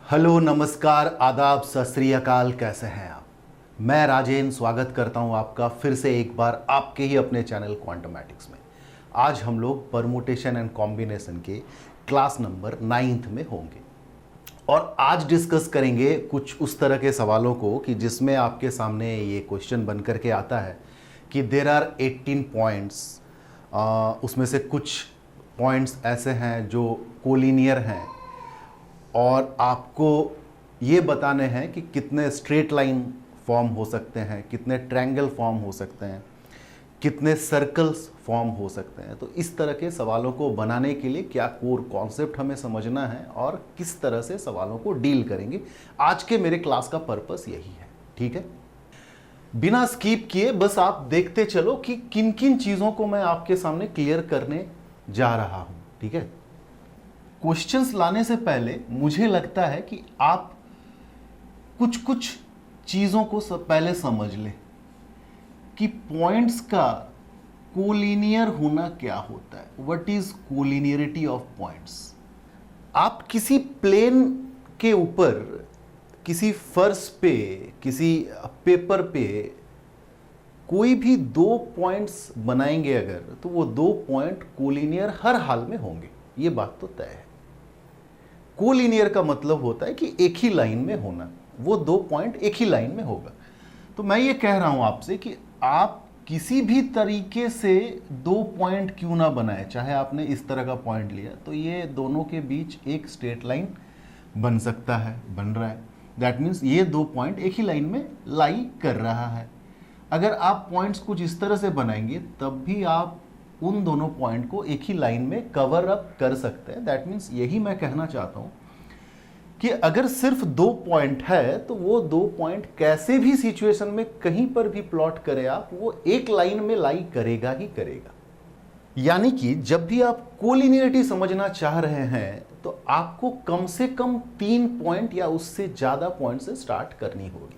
Hello, नमस्कार, आदाब, सत श्री अकाल। कैसे हैं आप? मैं राजेन स्वागत करता हूं आपका फिर से एक बार आपके ही अपने चैनल क्वांटमैटिक्स में। आज हम लोग परमुटेशन एंड कॉम्बिनेशन के क्लास नंबर 9th में होंगे और आज डिस्कस करेंगे कुछ उस तरह के सवालों को कि जिसमें आपके सामने ये क्वेश्चन बन करके आता है कि देयर आर 18 पॉइंट्स। उसमें से कुछ पॉइंट्स ऐसे हैं जो कोलिनियर हैं और आपको ये बताने हैं कि कितने स्ट्रेट लाइन फॉर्म हो सकते हैं, कितने ट्रायंगल फॉर्म हो सकते हैं, कितने सर्कल्स फॉर्म हो सकते हैं। तो इस तरह के सवालों को बनाने के लिए क्या कोर कॉन्सेप्ट हमें समझना है और किस तरह से सवालों को डील करेंगे, आज के मेरे क्लास का पर्पस यही है। ठीक है, बिना स्किप किए बस आप देखते चलो कि किन किन चीज़ों को मैं आपके सामने क्लियर करने जा रहा हूं। ठीक है, क्वेश्चंस लाने से पहले मुझे लगता है कि आप कुछ कुछ चीज़ों को पहले समझ लें कि पॉइंट्स का कोलिनियर होना क्या होता है। What is collinearity of points? आप किसी प्लेन के ऊपर, किसी फर्श पे, किसी पेपर पे कोई भी दो पॉइंट्स बनाएंगे अगर, तो वो दो पॉइंट कोलिनियर हर हाल में होंगे। ये बात तो तय है। कोलिनियर का मतलब होता है कि एक ही लाइन में होना, वो दो पॉइंट एक ही लाइन में होगा। तो मैं ये कह रहा हूं आपसे कि आप किसी भी तरीके से दो पॉइंट क्यों ना बनाए, चाहे आपने इस तरह का पॉइंट लिया तो ये दोनों के बीच एक स्ट्रेट लाइन बन सकता है, बन रहा है। दैट मीन्स ये दो पॉइंट एक ही लाइन में लाई कर रहा है। अगर आप पॉइंट्स कुछ इस तरह से बनाएंगे तब भी आप उन दोनों पॉइंट को एक ही लाइन में कवर अप कर सकते हैं। दैट मीन्स यही मैं कहना चाहता हूं कि अगर सिर्फ दो पॉइंट है तो वो दो पॉइंट कैसे भी सिचुएशन में कहीं पर भी प्लॉट करें आप, वो एक लाइन में लाई करेगा ही करेगा। यानी कि जब भी आप कोलिनियरिटी समझना चाह रहे हैं तो आपको कम से कम 3 पॉइंट या उससे ज्यादा पॉइंट से स्टार्ट करनी होगी।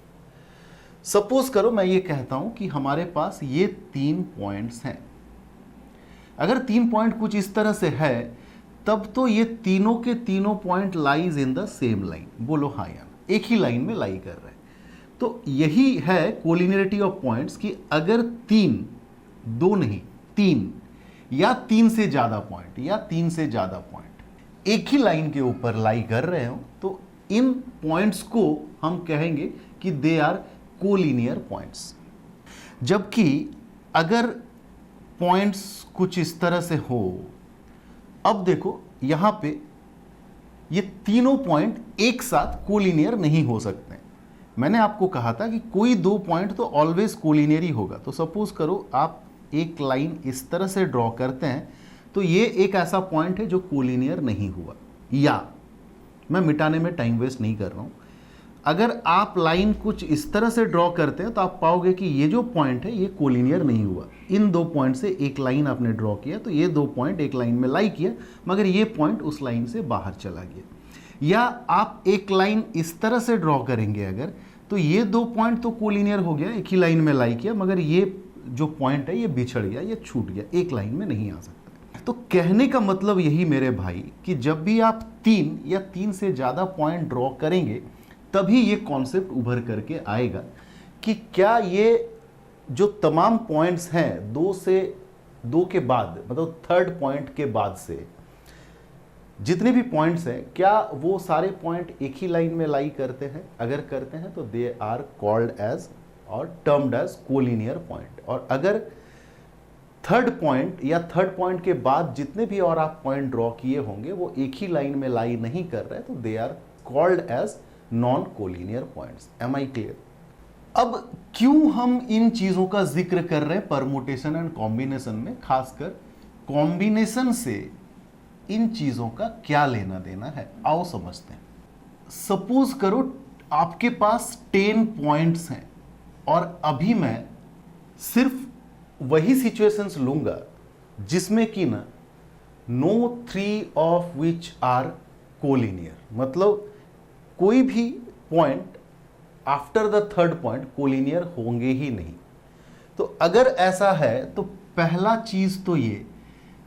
सपोज करो मैं ये कहता हूं कि हमारे पास ये 3 पॉइंट्स हैं। अगर 3 पॉइंट कुछ इस तरह से है तब तो ये तीनों के तीनों point lies in the same line. बोलो हाँ या ना, एक ही लाइन में लाई कर रहे हैं। तो यही है कोलिनियरिटी ऑफ पॉइंट्स कि अगर तीन, दो नहीं, तीन या तीन से ज्यादा पॉइंट या तीन से ज्यादा पॉइंट एक ही लाइन के ऊपर लाई कर रहे हो तो इन पॉइंट्स को हम कहेंगे कि दे आर कोलिनियर पॉइंट्स। जबकि अगर पॉइंट्स कुछ इस तरह से हो, अब देखो यहां पे ये तीनों पॉइंट एक साथ कोलिनियर नहीं हो सकते। मैंने आपको कहा था कि कोई दो पॉइंट तो ऑलवेज कोलिनियर ही होगा। तो सपोज करो आप एक लाइन इस तरह से ड्रॉ करते हैं तो ये एक ऐसा पॉइंट है जो कोलिनियर नहीं हुआ। या मैं मिटाने में टाइम वेस्ट नहीं कर रहा हूं, अगर आप लाइन कुछ इस तरह से ड्रॉ करते हैं तो आप पाओगे कि ये जो पॉइंट है ये कोलिनियर नहीं हुआ। इन दो पॉइंट से एक लाइन आपने ड्रॉ किया तो ये दो पॉइंट एक लाइन में लाई किया, मगर ये पॉइंट उस लाइन से बाहर चला गया। या आप एक लाइन इस तरह से ड्रॉ करेंगे अगर, तो ये दो पॉइंट तो कोलिनियर हो गया, एक ही लाइन में लाई किया, मगर ये जो पॉइंट है ये बिछड़ गया, ये छूट गया, एक लाइन में नहीं आ सकता। तो कहने का मतलब यही मेरे भाई कि जब भी आप तीन या तीन से ज़्यादा पॉइंट ड्रॉ करेंगे तभी ये कॉन्सेप्ट उभर करके आएगा कि क्या ये जो तमाम पॉइंट्स हैं दो के बाद, मतलब थर्ड पॉइंट के बाद से जितने भी पॉइंट्स हैं, क्या वो सारे पॉइंट एक ही लाइन में लाई करते हैं? अगर करते हैं तो दे आर कॉल्ड एज और टर्म्ड एज कोलिनियर पॉइंट। और अगर थर्ड पॉइंट या थर्ड पॉइंट के बाद जितने भी और आप पॉइंट ड्रॉ किए होंगे वो एक ही लाइन में लाई नहीं कर रहे, तो they are called as non collinear points. Am I clear? अब क्यों हम इन चीजों का जिक्र कर रहे हैं परमुटेशन एंड कॉम्बिनेशन में? खासकर कॉम्बिनेशन से इन चीजों का क्या लेना देना है, आओ समझते हैं। सपोज करो आपके पास 10 पॉइंट्स हैं और अभी मैं सिर्फ वही सिचुएशंस लूंगा जिसमें कि ना no 3 of which are collinear, मतलब कोई भी point after the third point collinear होंगे ही नहीं। तो अगर ऐसा है तो पहला चीज तो ये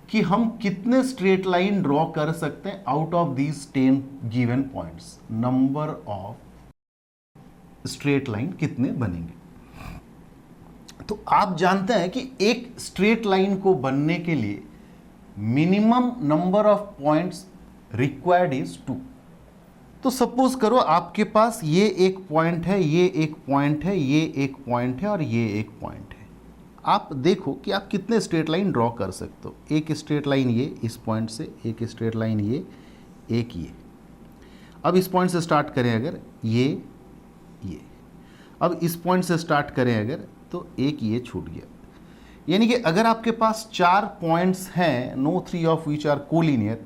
कि हम कितने स्ट्रेट लाइन ड्रॉ कर सकते हैं out of these 10 given points. Number of straight line कितने बनेंगे। तो आप जानते हैं कि एक स्ट्रेट लाइन को बनने के लिए minimum number of points required is 2। तो सपोज करो आपके पास ये एक पॉइंट है, ये एक पॉइंट है, ये एक पॉइंट है और ये एक पॉइंट है। आप देखो कि आप कितने स्ट्रेट लाइन ड्रॉ कर सकते हो। एक स्ट्रेट लाइन ये इस पॉइंट से, एक स्ट्रेट लाइन ये, एक ये। अब इस पॉइंट से स्टार्ट करें अगर ये, अब इस पॉइंट से स्टार्ट करें अगर तो एक ये छूट गया। यानी कि अगर आपके पास 4 पॉइंट्स हैं, no 3 of which are collinear,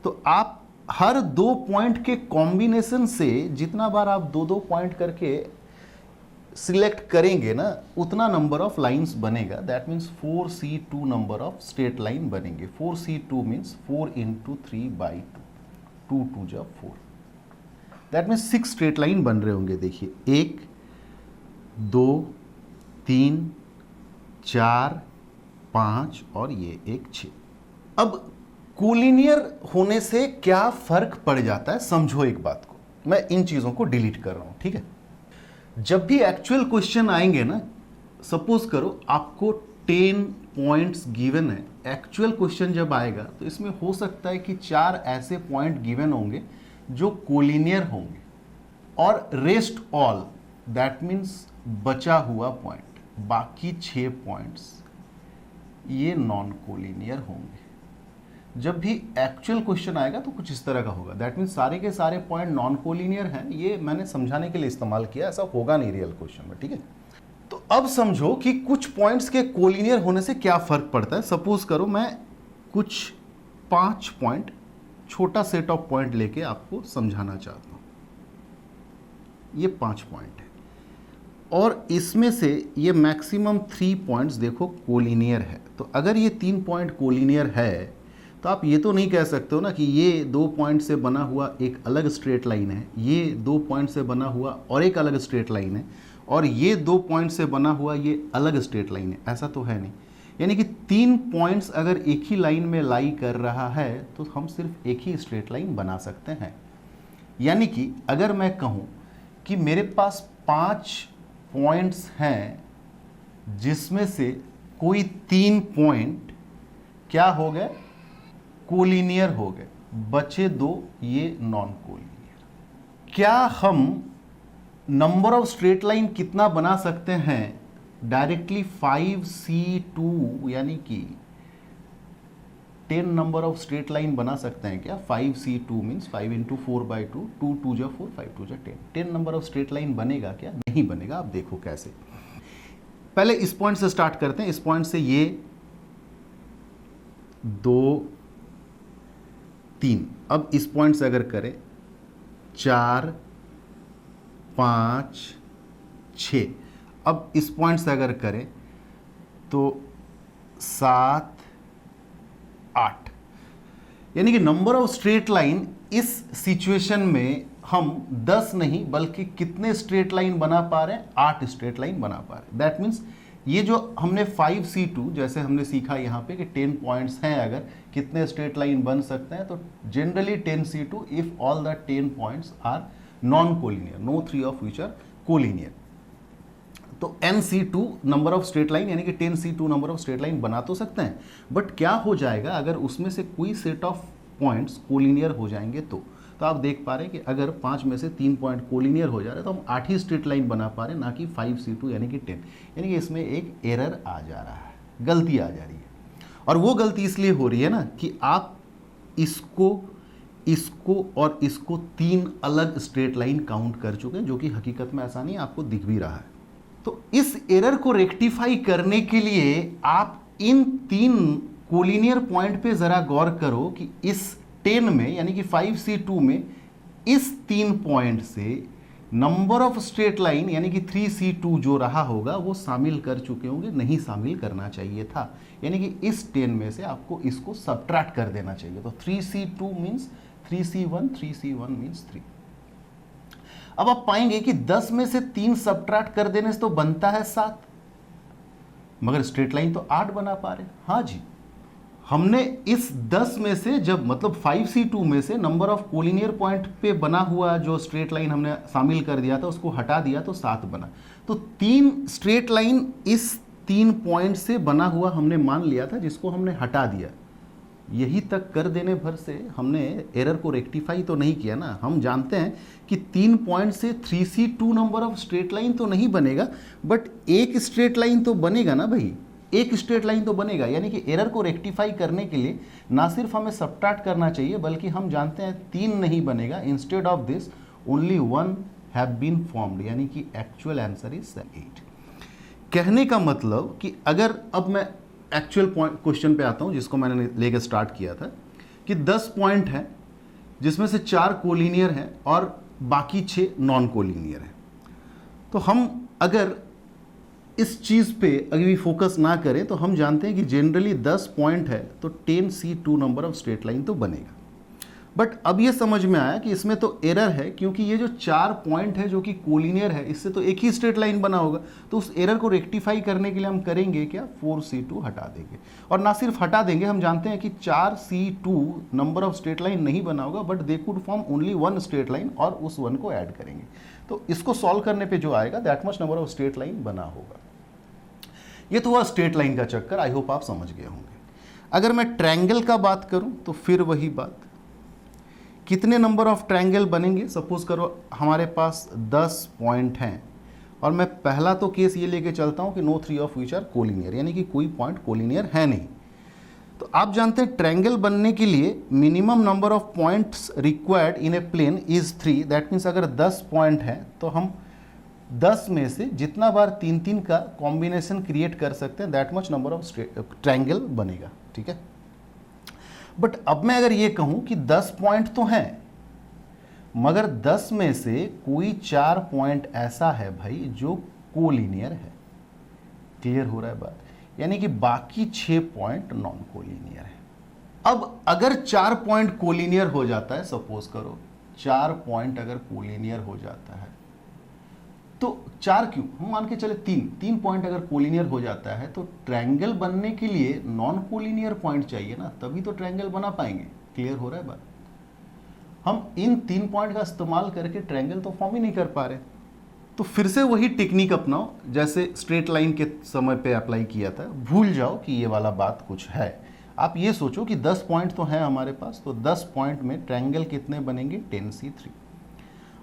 तो आप हर 2 पॉइंट के कॉम्बिनेशन से जितना बार आप 2-2 पॉइंट करके सिलेक्ट करेंगे ना, उतना नंबर ऑफ लाइंस बनेगा। That means 4c2 number of straight line बनेंगे। 4c2 मीन्स 4 × 3/2, 2 2 जा 4। दैट मीन्स 6 स्ट्रेट लाइन बन रहे होंगे। देखिए 1 2 3 4 5 और ये एक 6। अब कोलिनियर होने से क्या फर्क पड़ जाता है, समझो एक बात को। मैं इन चीजों को डिलीट कर रहा हूं, ठीक है। जब भी एक्चुअल क्वेश्चन आएंगे ना, सपोज करो आपको 10 पॉइंट्स गिवन है, एक्चुअल क्वेश्चन जब आएगा तो इसमें हो सकता है कि 4 ऐसे पॉइंट गिवन होंगे जो कोलिनियर होंगे और रेस्ट ऑल, दैट मीन्स बचा हुआ पॉइंट, बाकी 6 पॉइंट्स ये नॉन कोलिनियर होंगे। जब भी एक्चुअल क्वेश्चन आएगा तो कुछ इस तरह का होगा। दैट मीन्स सारे के सारे पॉइंट नॉन कोलिनियर हैं। ये मैंने समझाने के लिए इस्तेमाल किया, ऐसा होगा नहीं रियल क्वेश्चन में, ठीक है। तो अब समझो कि कुछ पॉइंट्स के कोलिनियर होने से क्या फर्क पड़ता है। सपोज करो मैं कुछ 5 पॉइंट, छोटा सेट ऑफ पॉइंट लेके आपको समझाना चाहता हूं। ये 5 पॉइंट है और इसमें से ये मैक्सिमम 3 पॉइंट्स देखो कोलिनियर है। तो अगर ये 3 पॉइंट कोलिनियर है तो आप ये तो नहीं कह सकते हो ना कि ये 2 पॉइंट से बना हुआ एक अलग स्ट्रेट लाइन है, ये 2 पॉइंट से बना हुआ और एक अलग स्ट्रेट लाइन है, और ये 2 पॉइंट से बना हुआ ये अलग स्ट्रेट लाइन है। ऐसा तो है नहीं। यानी कि 3 पॉइंट्स अगर एक ही लाइन में लाई कर रहा है तो हम सिर्फ एक ही स्ट्रेट लाइन बना सकते हैं। यानी कि अगर मैं कहूँ कि मेरे पास 5 पॉइंट्स हैं जिसमें से कोई 3 पॉइंट क्या हो गए, कोलिनियर हो गए, बचे 2 ये नॉन कोलिनियर। क्या हम नंबर ऑफ स्ट्रेट लाइन कितना बना सकते हैं डायरेक्टली 5c2, यानी कि 10 नंबर ऑफ स्ट्रेट लाइन बना सकते हैं क्या। 5c2 मीन्स 5 × 4/2, 2 2 जा 4, 5 2 जा 10। 10 नंबर ऑफ स्ट्रेट लाइन बनेगा क्या, नहीं बनेगा। आप देखो कैसे। पहले इस पॉइंट से स्टार्ट करते हैं। इस पॉइंट से ये 2 3, अब इस पॉइंट से अगर करें 4 5 6, अब इस पॉइंट से अगर करें तो 7 8। यानी कि नंबर ऑफ स्ट्रेट लाइन इस सिचुएशन में हम 10 नहीं बल्कि कितने स्ट्रेट लाइन बना पा रहे हैं, 8 स्ट्रेट लाइन बना पा रहे हैं। दैट मीन्स ये जो हमने 5c2 जैसे हमने सीखा यहाँ पे कि 10 पॉइंट्स हैं, अगर कितने स्ट्रेट लाइन बन सकते हैं, तो generally 10c2 if all the 10 points are non collinear, no 3 of which are collinear. तो nc2 number of straight line, यानी कि 10c2 number of straight line बना तो सकते हैं, बट क्या हो जाएगा अगर उसमें से कोई सेट ऑफ पॉइंट्स कोलिनियर हो जाएंगे तो आप देख पा रहे हैं कि अगर 5 में से 3 पॉइंट कोलिनियर हो जा रहे हैं तो हम 8 ही स्ट्रेट लाइन बना पा रहे हैं, ना कि 5c2 यानी कि 10। यानी कि इसमें एक एरर आ जा रहा है, गलती आ जा रही है। और वो गलती इसलिए हो रही है ना कि आप इसको और इसको 3 अलग स्ट्रेट लाइन काउंट कर चुके हैं, जो कि हकीकत में ऐसा नहीं, आपको दिख भी रहा है। तो इस एरर को रेक्टिफाई करने के लिए आप इन 3 कोलिनियर पॉइंट पे जरा गौर करो कि इस 10 में, यानी कि 5c2 में, इस 3 पॉइंट से नंबर ऑफ स्ट्रेट लाइन यानी कि 3c2 जो रहा होगा वो शामिल कर चुके होंगे, नहीं शामिल करना चाहिए था। यानी कि इस 10 में से आपको इसको सब्ट्रैक्ट कर देना चाहिए। तो 3c2 means 3c1, 3c1 means 3। अब आप पाएंगे कि 10 में से 3 सब्ट्रैक्ट कर देने से तो बनता है 7, मगर स्ट्रेट लाइन तो 8 बना पा रहे। हाँ जी, हमने इस 10 में से जब मतलब 5C2 में से नंबर ऑफ कोलिनियर पॉइंट पे बना हुआ जो स्ट्रेट लाइन हमने शामिल कर दिया था उसको हटा दिया तो 7 बना। तो 3 स्ट्रेट लाइन इस 3 पॉइंट से बना हुआ हमने मान लिया था जिसको हमने हटा दिया। यही तक कर देने भर से हमने एरर को रेक्टिफाई तो नहीं किया ना। हम जानते हैं कि 3 पॉइंट से 3C2 number of straight line तो नहीं बनेगा, बट एक स्ट्रेट लाइन तो बनेगा ना भाई, एक स्ट्रेट लाइन तो बनेगा। यानी कि एरर को रेक्टिफाई करने के लिए ना सिर्फ हमें सबट्रैक्ट करना चाहिए बल्कि हम जानते हैं 3 नहीं बनेगा, instead of this only 1 have been formed, यानी कि एक्चुअल आंसर इज 8। कहने का मतलब कि अगर अब मैं एक्चुअल पॉइंट क्वेश्चन पे आता हूं जिसको मैंने लेकर स्टार्ट किया था कि 10 पॉइंट हैं जिसमें से 4 कोलिनियर हैं और बाकी 6 नॉन कोलिनियर हैं। तो हम अगर इस चीज़ पे अगर भी फोकस ना करें तो हम जानते हैं कि जनरली 10 पॉइंट है तो 10C2 number of straight line तो बनेगा। बट अब ये समझ में आया कि इसमें तो एरर है, क्योंकि ये जो 4 पॉइंट है जो कि कोलिनियर है इससे तो एक ही स्ट्रेट लाइन बना होगा। तो उस एरर को रेक्टिफाई करने के लिए हम करेंगे क्या, 4C2 हटा देंगे। और ना सिर्फ हटा देंगे, हम जानते हैं कि 4C2 number of straight line नहीं बना होगा, but they could form only 1 straight line और उस 1 को ऐड करेंगे। तो इसको सॉल्व करने पे जो आएगा that much number of straight line बना होगा। ये तो हुआ स्ट्रेट लाइन का चक्कर, आई होप आप समझ गए होंगे। अगर मैं ट्रायंगल का बात करूं तो फिर वही बात, कितने नंबर ऑफ ट्रायंगल बनेंगे। सपोज करो हमारे पास 10 पॉइंट हैं और मैं पहला तो केस ये लेके चलता हूं कि no 3 of which are collinear, यानी कि कोई पॉइंट कोलिनियर है नहीं। तो आप जानते हैं ट्रायंगल बनने के लिए minimum number of points required in a plane is 3। That means अगर 10 पॉइंट हैं तो हम 10 में से जितना बार 3-3 का कॉम्बिनेशन क्रिएट कर सकते हैं that much number of triangle बनेगा, ठीक है। बट अब मैं अगर ये कहूं कि 10 पॉइंट तो हैं मगर 10 में से कोई 4 पॉइंट ऐसा है भाई जो कोलिनियर है, क्लियर हो रहा है बात, यानी कि बाकी 6 पॉइंट नॉन कोलिनियर है। अब अगर 4 पॉइंट कोलिनियर हो जाता है, सपोज करो 4 पॉइंट अगर कोलिनियर हो जाता है तो 4 क्यों, हम मान के चले 3 पॉइंट अगर कोलिनियर हो जाता है तो ट्रायंगल बनने के लिए नॉन कोलिनियर पॉइंट चाहिए ना, तभी तो ट्रायंगल बना पाएंगे। क्लियर हो रहा है बात। हम इन 3 पॉइंट का इस्तेमाल करके ट्रायंगल तो फॉर्म ही नहीं कर पा रहे। तो फिर से वही टेक्निक अपनाओ जैसे स्ट्रेट लाइन के समय पे अप्लाई किया था। भूल जाओ कि ये वाला बात कुछ है, आप ये सोचो कि 10 पॉइंट तो हैं हमारे पास, तो 10 पॉइंट में ट्रायंगल कितने बनेंगे, 10C3।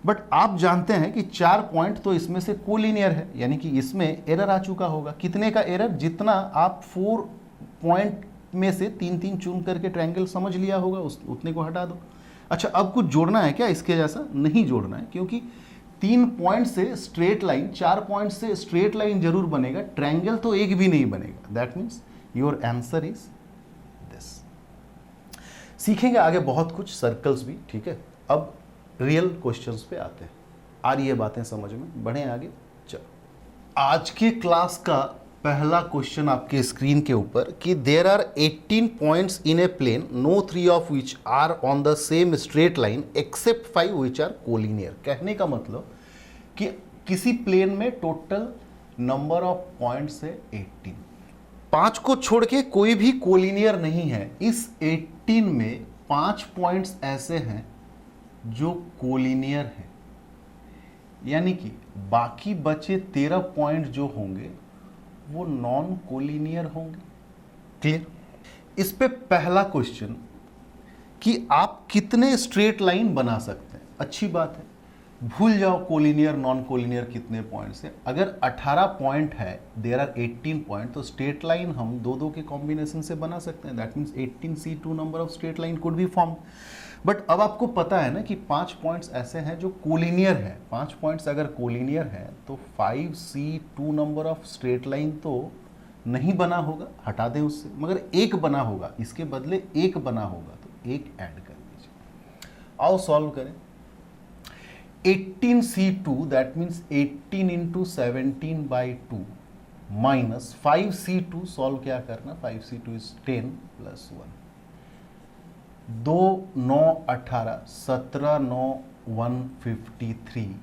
बट आप जानते हैं कि 4 पॉइंट तो इसमें से कोलिनियर है, यानी कि इसमें एरर आ चुका होगा। कितने का एरर, जितना आप 4 पॉइंट में से 3-3 चुन करके ट्रायंगल समझ लिया होगा उतने को हटा दो। अच्छा, अब कुछ जोड़ना है क्या इसके जैसा, नहीं जोड़ना है, क्योंकि 3 पॉइंट से स्ट्रेट लाइन, 4 पॉइंट से स्ट्रेट लाइन जरूर बनेगा, ट्रायंगल तो एक भी नहीं बनेगा। That means your answer is this. सीखेंगे आगे बहुत कुछ, सर्कल्स भी, ठीक है। अब रियल क्वेश्चंस पे आते हैं। आ रही है बातें समझ में, बढ़े आगे। चलो, आज के क्लास का पहला क्वेश्चन आपके स्क्रीन के ऊपर कि there are 18 points in a plane, no 3 of which are on the same straight line except 5 which are collinear. कहने का मतलब कि किसी प्लेन में टोटल नंबर ऑफ पॉइंट्स है 18, 5 को छोड़ के कोई भी कोलिनियर नहीं है। इस 18 में 5 पॉइंट्स ऐसे हैं जो कोलिनियर है, यानी कि बाकी बचे 13 पॉइंट जो होंगे वो नॉन कोलिनियर होंगे। क्लियर। इस पे पहला क्वेश्चन कि आप कितने स्ट्रेट लाइन बना सकते हैं, अच्छी बात है। भूल जाओ कोलिनियर नॉन कोलिनियर कितने पॉइंट्स है। अगर 18 पॉइंट है, देयर आर 18 पॉइंट, तो स्ट्रेट लाइन हम 2-2 के कॉम्बिनेशन से बना सकते हैं। That means 18C2 number of straight line could be form. But अब आपको पता है ना कि 5 पॉइंट्स ऐसे हैं जो कोलिनियर है। 5 पॉइंट्स अगर कोलिनियर है तो 5C2 number of straight line तो नहीं बना होगा, हटा दें उससे, मगर एक बना होगा, इसके बदले एक बना होगा, तो एक ऐड कर दीजिए। आओ सॉल्व करें। 18C2 that means 18 into 17/2 minus 5C2, solve क्या करना, 5C2 is 10 plus 1, 2 9 18, 17 9 153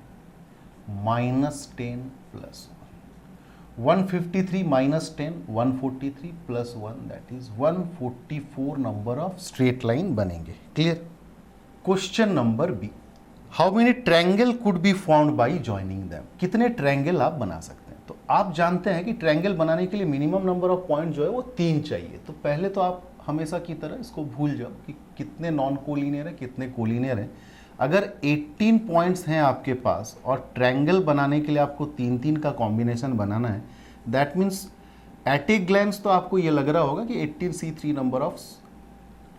minus 10 plus 1। 153 minus 10 143 plus 1 that is 144 number of straight line बनेंगे। Clear. Question number B, how many triangle could be formed by joining them. कितने triangle आप बना सकते हैं। तो आप जानते हैं कि ट्रायंगल बनाने के लिए मिनिमम नंबर ऑफ पॉइंट जो है वो 3 चाहिए। तो पहले तो आप हमेशा की तरह इसको भूल जाओ कि कितने नॉन कोलिनियर है कितने कोलिनियर है। अगर 18 पॉइंट्स हैं आपके पास और ट्रायंगल बनाने के लिए आपको 3-3 का कॉम्बिनेशन बनाना है, that means at a glance तो आपको ये लग रहा होगा कि 18C3 नंबर ऑफ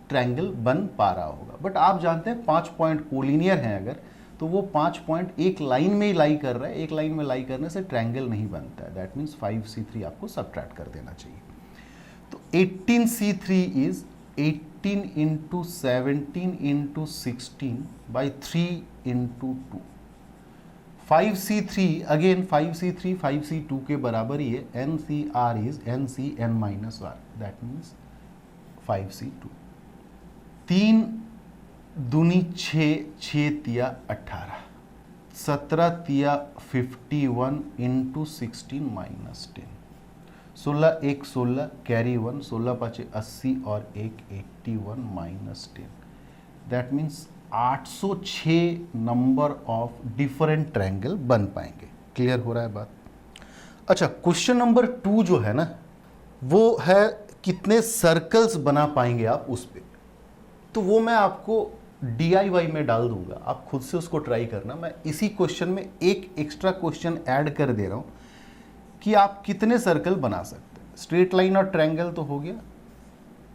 ट्रायंगल बन पा रहा होगा। बट आप जानते हैं 5 पॉइंट कोलिनियर हैं अगर, तो वो 5 पॉइंट एक लाइन में ही लाई कर रहा है। एक लाइन में लाई करने से ट्रायंगल नहीं बनता है। दैट मीन्स 5C3 आपको सब्ट्रैक्ट कर देना चाहिए। तो 18C3 is 18 into 17 into 16 by 3 into 2। 5C3 again 5C3 5C2 के बराबर ही है। NCR is NCN minus R that means 5C2। 3 दूनी 6 6 तिया 18 17 तिया 51 इंटू 16 माइनस 10 16 1 16 कैरी 1 16 5 80 और 1 81 minus 10 that means 806 number of different triangle बन पाएंगे। क्लियर हो रहा है बात। अच्छा, क्वेश्चन नंबर 2 जो है ना वो है कितने सर्कल्स बना पाएंगे आप उस पे। तो वो मैं आपको DIY में डाल दूंगा, आप खुद से उसको ट्राई करना। मैं इसी क्वेश्चन में एक एक्स्ट्रा क्वेश्चन ऐड कर दे रहा हूं कि आप कितने सर्कल बना सकते हैं। स्ट्रेट लाइन और ट्रायंगल तो हो गया।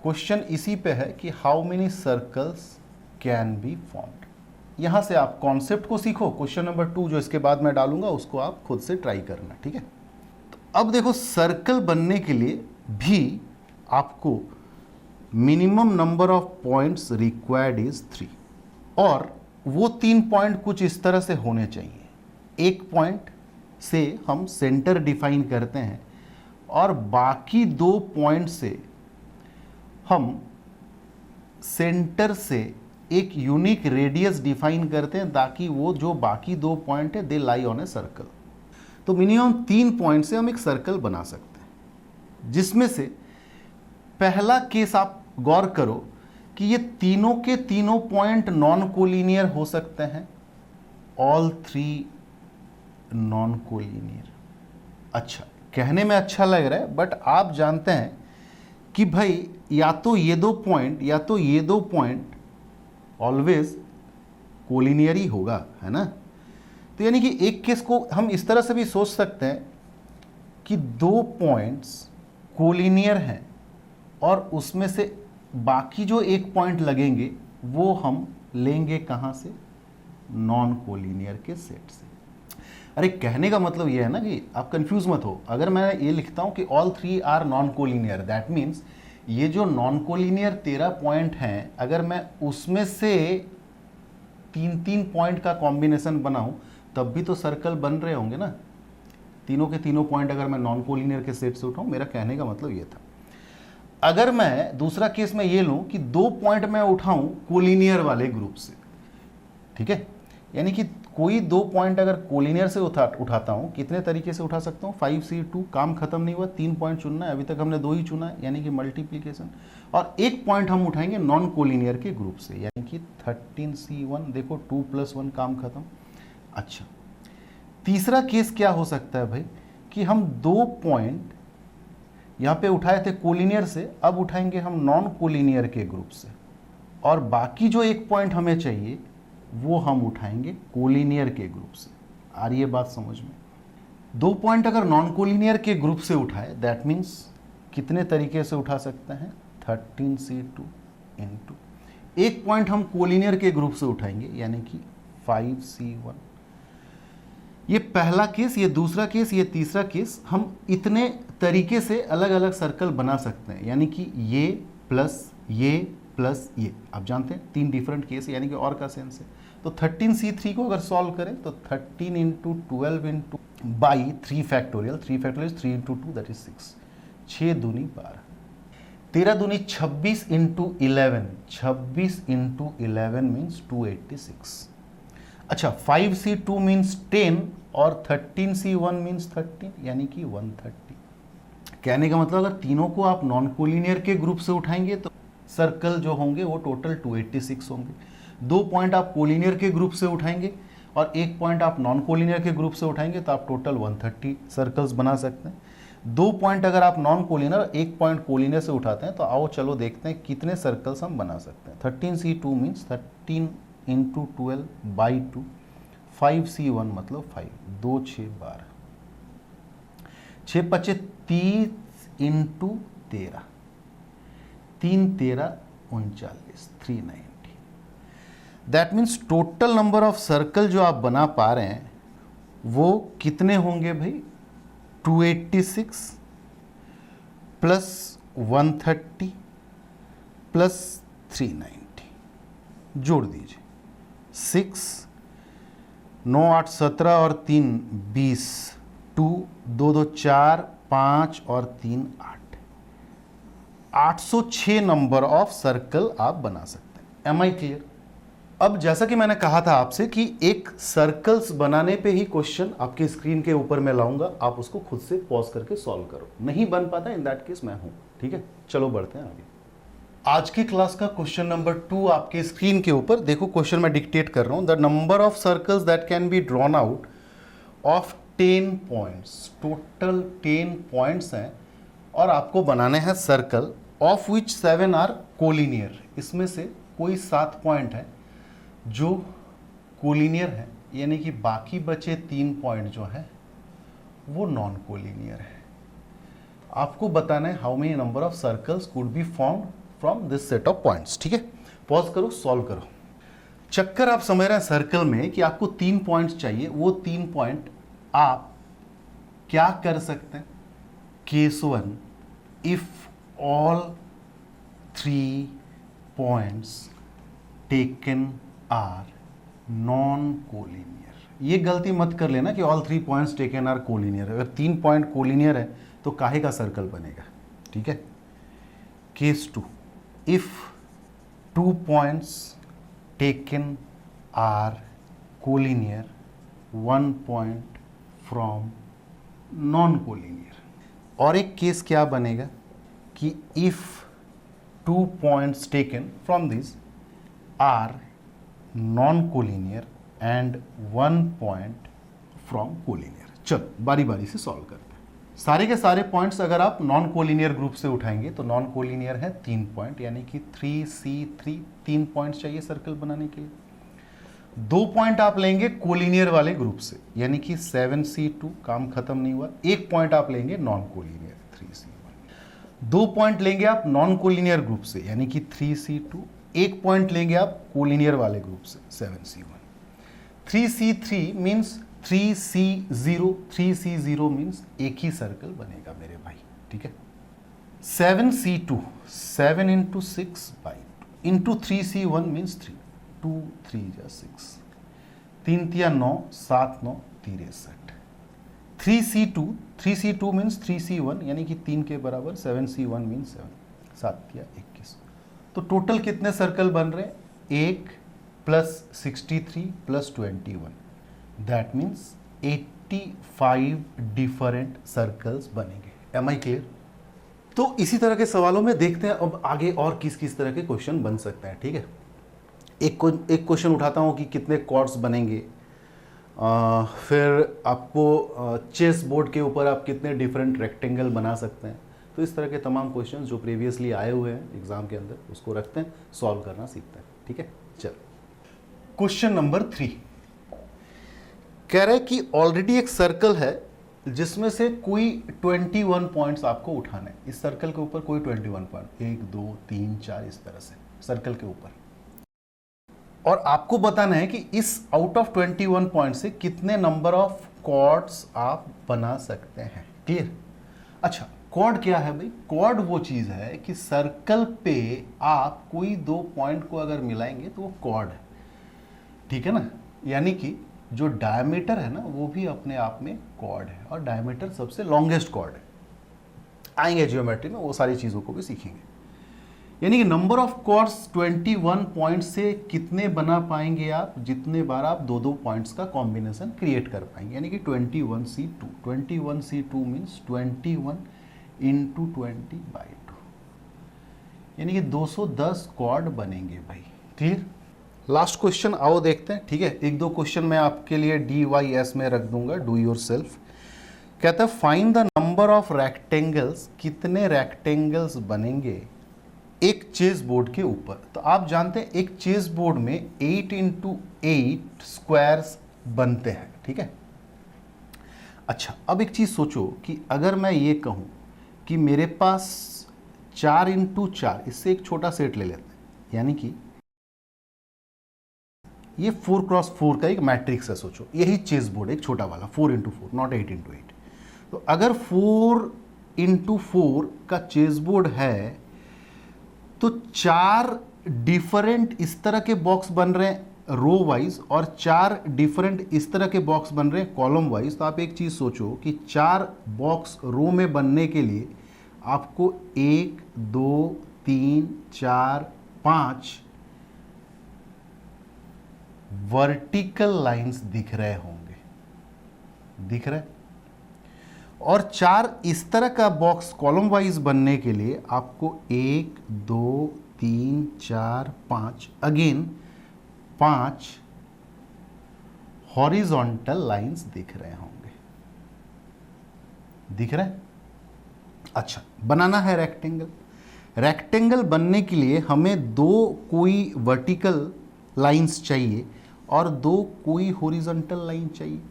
क्वेश्चन इसी पे है कि how many circles can be formed. यहां से आप कॉन्सेप्ट को सीखो। क्वेश्चन नंबर 2 जो इसके बाद मैं डालूंगा उसको आप खुद से ट्राई करना, ठीक है। तो अब देखो, सर्कल बनने के लिए भी आपको minimum number of points required is 3 और वो 3 पॉइंट कुछ इस तरह से होने चाहिए। एक पॉइंट से हम सेंटर डिफाइन करते हैं और बाकी 2 पॉइंट से हम सेंटर से एक यूनिक रेडियस डिफाइन करते हैं ताकि वो जो बाकी 2 पॉइंट है दे लाई ऑन ए सर्कल। तो मिनिमम 3 पॉइंट से हम एक सर्कल बना सकते हैं, जिसमें से पहला केस आप गौर करो कि ये तीनों के तीनों पॉइंट नॉन कोलिनियर हो सकते हैं। All 3 non collinear. अच्छा, कहने में अच्छा लग रहा है बट आप जानते हैं कि भाई या तो ये 2 पॉइंट या तो ये 2 पॉइंट ऑलवेज कोलिनियर ही होगा, है ना। तो यानी कि एक केस को हम इस तरह से भी सोच सकते हैं कि 2 पॉइंट्स कोलिनियर हैं और उसमें से बाकी जो 1 पॉइंट लगेंगे वो हम लेंगे कहाँ से, नॉन कोलिनियर के सेट से। अरे कहने का मतलब ये है ना कि आप कंफ्यूज मत हो। अगर मैं ये लिखता हूं कि all 3 are non collinear, that means ये जो नॉन कोलिनियर 13 पॉइंट हैं, अगर मैं उसमें से 3-3 पॉइंट का कॉम्बिनेशन बनाऊं तब भी तो सर्कल बन रहे होंगे ना। तीनों के तीनों पॉइंट अगर मैं नॉन कोलिनियर के सेट से उठाऊं, मेरा कहने का मतलब ये था। अगर मैं दूसरा केस में ये लूं कि 2 पॉइंट मैं उठाऊं कोलिनियर वाले ग्रुप से, ठीक है, यानी कि कोई 2 पॉइंट अगर कोलिनियर से उठाता हूं, कितने तरीके से उठा सकता हूं, 5C2 काम खत्म नहीं हुआ, 3 पॉइंट चुनना है, अभी तक हमने 2 ही चुना है यानी कि मल्टीप्लीकेशन, और 1 पॉइंट हम उठाएंगे नॉन कोलिनियर के ग्रुप से यानी कि 13C1। देखो 2 + 1 काम खत्म। अच्छा, तीसरा केस क्या हो सकता है भाई कि हम 2 पॉइंट यहाँ पे उठाए थे कोलिनियर से, अब उठाएंगे हम नॉन कोलिनियर के ग्रुप से, और बाकी जो 1 पॉइंट हमें चाहिए वो हम उठाएंगे कोलिनियर के ग्रुप से। आ रही है बात समझ में। 2 पॉइंट अगर नॉन कोलिनियर के ग्रुप से उठाए, दैट मीन्स कितने तरीके से उठा सकते हैं, 13C2 इंटू 1 पॉइंट हम कोलिनियर के ग्रुप से उठाएंगे यानी कि 5C1। ये पहला केस, ये दूसरा केस, ये तीसरा केस, हम इतने तरीके से अलग अलग सर्कल बना सकते हैं यानी कि ये प्लस ये। आप जानते हैं 3 डिफरेंट केस यानी कि और का सेंस है। तो 13C3 को अगर सॉल्व करें तो 13 into 12 into by 3 factorial, 3 factorial 3 into 2 that is 6, 6 दूनी 12, 13 दूनी 26 इंटू 11, 26 इंटू 11 मीन्स 286। अच्छा, 5C2 मीन्स 10 और 13C1 मीन्स 13 यानी कि 130। कहने का मतलब अगर तीनों को आप नॉन कोलिनियर के ग्रुप से उठाएंगे तो सर्कल जो होंगे वो टोटल 286 होंगे। 2 पॉइंट आप कोलिनियर के ग्रुप से उठाएंगे और 1 पॉइंट आप नॉन कोलिनियर के ग्रुप से उठाएंगे तो आप टोटल 130 सर्कल्स बना सकते हैं। 2 पॉइंट अगर आप नॉन कोलिनियर, 1 पॉइंट कोलिनियर से उठाते हैं तो आओ चलो देखते हैं कितने सर्कल्स हम बना सकते हैं। 13C2 मीन्स 13 इंटू 12/2, 5C1 मतलब 5, 2 6 12, 6 5 30 into 13, 3 13 39, 390। That means total number of circle जो आप बना पा रहे हैं वो कितने होंगे भाई? 286 प्लस 130 प्लस 390, जोड़ दीजिए। 6 9 8 17 और 3 20, 2 2 2 4 5 और 3 8, 806 नंबर ऑफ सर्कल आप बना सकते हैं। Am I clear? अब जैसा कि मैंने कहा था आपसे कि एक सर्कल्स बनाने पे ही क्वेश्चन आपके स्क्रीन के ऊपर मैं लाऊंगा, आप उसको खुद से पॉज करके सॉल्व करो। नहीं बन पाता इन दैट केस मैं हूं, ठीक है? चलो बढ़ते हैं आगे। आज की क्लास का क्वेश्चन नंबर 2 आपके स्क्रीन के ऊपर देखो, क्वेश्चन मैं डिक्टेट कर रहा हूं। The number of circles that can be drawn out of 10 points, total 10 points हैं और आपको बनाने हैं circle of which 7 are collinear. इसमें से कोई 7 पॉइंट है जो कोलिनियर है, यानी कि बाकी बचे 3 पॉइंट जो है वो नॉन कोलिनियर है। आपको बताना है how many number of circles could be formed from this set of points, ठीक है? पॉज करो, सॉल्व करो। चक्कर आप समझ रहे हैं सर्कल में कि आपको 3 पॉइंट्स चाहिए। वो 3 पॉइंट आप क्या कर सकते हैं? Case 1, if all 3 points taken are non collinear. ये गलती मत कर लेना कि all 3 points taken are collinear. अगर 3 पॉइंट कोलिनियर है तो काहे का सर्कल बनेगा, ठीक है? Case 2, if 2 points taken are collinear, 1 point from non collinear. और एक केस क्या बनेगा कि if 2 points taken from this are non collinear and 1 point from collinear. चलो बारी बारी से सॉल्व करते हैं। सारे के सारे पॉइंट्स अगर आप नॉन कोलिनियर ग्रुप से उठाएंगे तो नॉन कोलिनियर है 3 पॉइंट, यानी कि 3C3, 3 पॉइंट्स चाहिए सर्कल बनाने के लिए। 2 पॉइंट आप लेंगे कोलिनियर वाले ग्रुप से, यानी कि 7C2, काम खत्म नहीं हुआ। 1 पॉइंट आप लेंगे नॉन कोलिनियर, 3C1। 2 पॉइंट लेंगे आप नॉन कोलिनियर ग्रुप से, यानी कि 3C2। 1 पॉइंट लेंगे आप कोलिनियर वाले ग्रुप से, 7C1। 3C3 means 3C0, 3C0 means एक ही सर्कल बनेगा मेरे भाई, ठीक है? 7C2, 7 into 6/2 into 3C1 means 3, 2 3 जा 6, 3 तिया 9, 7 9 63। 3C2, 3C2 मीन्स 3C1, यानी कि 3 के बराबर, 7C1 मीन्स 7, 7 तिया 21। तो टोटल कितने सर्कल बन रहे हैं? 1 plus 63 plus 21, that means 85 different circles बनेंगे। Am I clear? तो इसी तरह के सवालों में देखते हैं अब आगे और किस किस तरह के क्वेश्चन बन सकते हैं, ठीक है? एक क्वेश्चन उठाता हूँ कि कितने कॉर्ड्स बनेंगे, फिर आपको चेस बोर्ड के ऊपर आप कितने डिफरेंट रेक्टेंगल बना सकते हैं। तो इस तरह के तमाम क्वेश्चंस जो प्रीवियसली आए हुए हैं एग्जाम के अंदर, उसको रखते हैं, सॉल्व करना सीखते हैं, ठीक है? चलो क्वेश्चन नंबर 3 कह रहे हैं कि ऑलरेडी एक सर्कल है जिसमें से कोई 21 पॉइंट्स आपको उठाने हैं। इस सर्कल के ऊपर कोई 21 पॉइंट, 1 2 3 4 इस तरह से सर्कल के ऊपर, और आपको बताना है कि इस आउट ऑफ 21 पॉइंट से कितने नंबर ऑफ कॉर्ड्स आप बना सकते हैं। क्लियर? अच्छा, कॉर्ड क्या है भाई? कॉर्ड वो चीज है कि सर्कल पे आप कोई 2 पॉइंट को अगर मिलाएंगे तो वो कॉर्ड है, ठीक है ना? यानी कि जो डायमीटर है ना वो भी अपने आप में कॉर्ड है, और डायमीटर सबसे लॉन्गेस्ट कॉर्ड है। आएंगे जियोमेट्री में, वो सारी चीज़ों को भी सीखेंगे। यानी कि नंबर ऑफ कॉर्ड्स 21 पॉइंट से कितने बना पाएंगे आप? जितने बार आप 2 पॉइंट्स का कॉम्बिनेशन क्रिएट कर पाएंगे, यानी कि 21C2। 21C2 मीन्स 21 इंटू 20/2, यानी कि 210 क्वाड बनेंगे भाई। क्लियर? लास्ट क्वेश्चन आओ देखते हैं, ठीक है। एक दो क्वेश्चन मैं आपके लिए DYS में रख दूंगा, डू योर सेल्फ। कहता है find the number of rectangles, कितने रेक्टेंगल्स बनेंगे एक चेस बोर्ड के ऊपर। तो आप जानते हैं एक चेस बोर्ड में 8 इंटू 8 स्क्वायर्स बनते हैं, ठीक है। अच्छा, अब एक चीज सोचो कि अगर मैं ये कहूं कि मेरे पास 4 इंटू 4, इससे एक छोटा सेट ले लेते हैं, यानी कि ये 4x4 का एक मैट्रिक्स है। सोचो यही चेस बोर्ड एक छोटा वाला 4 इंटू 4, नॉट 8 इंटू 8। तो अगर 4 इंटू 4 का चेस बोर्ड है तो 4 डिफरेंट इस तरह के बॉक्स बन रहे हैं रो वाइज, और 4 डिफरेंट इस तरह के बॉक्स बन रहे हैं कॉलम वाइज। तो आप एक चीज सोचो कि 4 बॉक्स रो में बनने के लिए आपको 1 2 3 4 5 वर्टिकल लाइंस दिख रहे होंगे, दिख रहे। और 4 इस तरह का बॉक्स कॉलम वाइज बनने के लिए आपको 1 2 3 4 5 अगेन 5 हॉरिजॉन्टल लाइंस दिख रहे होंगे, दिख रहे। अच्छा, बनाना है रेक्टेंगल। रेक्टेंगल बनने के लिए हमें 2 कोई वर्टिकल लाइंस चाहिए और 2 कोई हॉरिजॉन्टल लाइन चाहिए।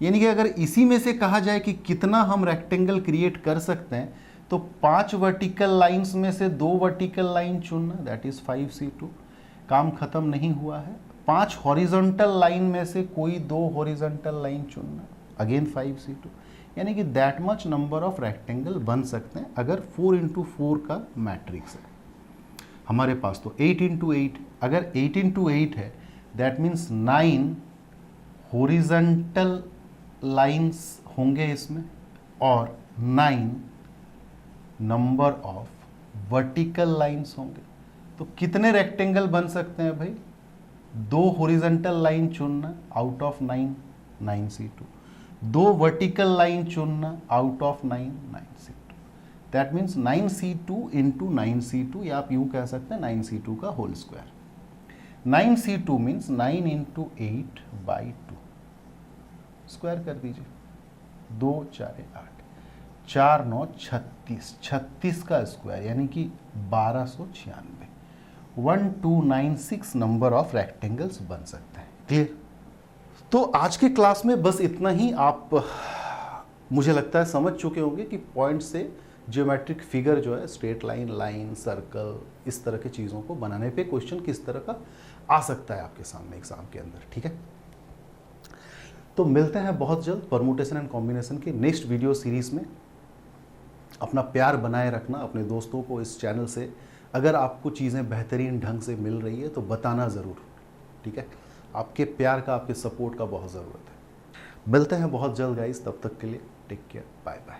यानी कि अगर इसी में से कहा जाए कि कितना हम रेक्टेंगल क्रिएट कर सकते हैं, तो 5 वर्टिकल लाइंस में से 2 वर्टिकल लाइन चुनना, दैट इज 5C2। काम खत्म नहीं हुआ है। 5 हॉरिजॉन्टल लाइन में से कोई 2 हॉरिजॉन्टल लाइन चुनना, अगेन 5C2। यानी कि that much number of rectangle बन सकते हैं अगर 4 इंटू 4 का मैट्रिक्स है हमारे पास। तो 8 इंटू 8, अगर 8 इंटू 8 है दैट मीन्स 9 हॉरिजॉन्टल लाइंस होंगे इसमें, और 9 नंबर ऑफ वर्टिकल लाइंस होंगे। तो कितने रेक्टेंगल बन सकते हैं भाई? 2 हॉरिजॉन्टल लाइन चुनना out of 9, 9C2। 2 vertical line चुनना out of 9, 9C2। That means 9C2 into 9C2, या आप यूं कह सकते हैं 9C2 का whole square. 9C2 means 9 into 8/2, square कर दीजिए। 2 4 8, 4 9 36, 36 का स्क्वायर यानी कि 1296। 1296 नंबर ऑफ रेक्टेंगल्स बन सकते हैं। क्लियर? तो आज के क्लास में बस इतना ही। आप मुझे लगता है समझ चुके होंगे कि पॉइंट से ज्योमेट्रिक फिगर जो है, स्ट्रेट लाइन, लाइन, सर्कल, इस तरह की चीज़ों को बनाने पे क्वेश्चन किस तरह का आ सकता है आपके सामने एग्जाम के अंदर। ठीक है, तो मिलते हैं बहुत जल्द परमुटेशन एंड कॉम्बिनेशन के नेक्स्ट वीडियो सीरीज में। अपना प्यार बनाए रखना अपने दोस्तों को इस चैनल से। अगर आपको चीज़ें बेहतरीन ढंग से मिल रही है तो बताना ज़रूर, ठीक है। आपके प्यार का, आपके सपोर्ट का बहुत ज़रूरत है। मिलते हैं बहुत जल्द गाइस, तब तक के लिए टेक केयर, बाय बाय।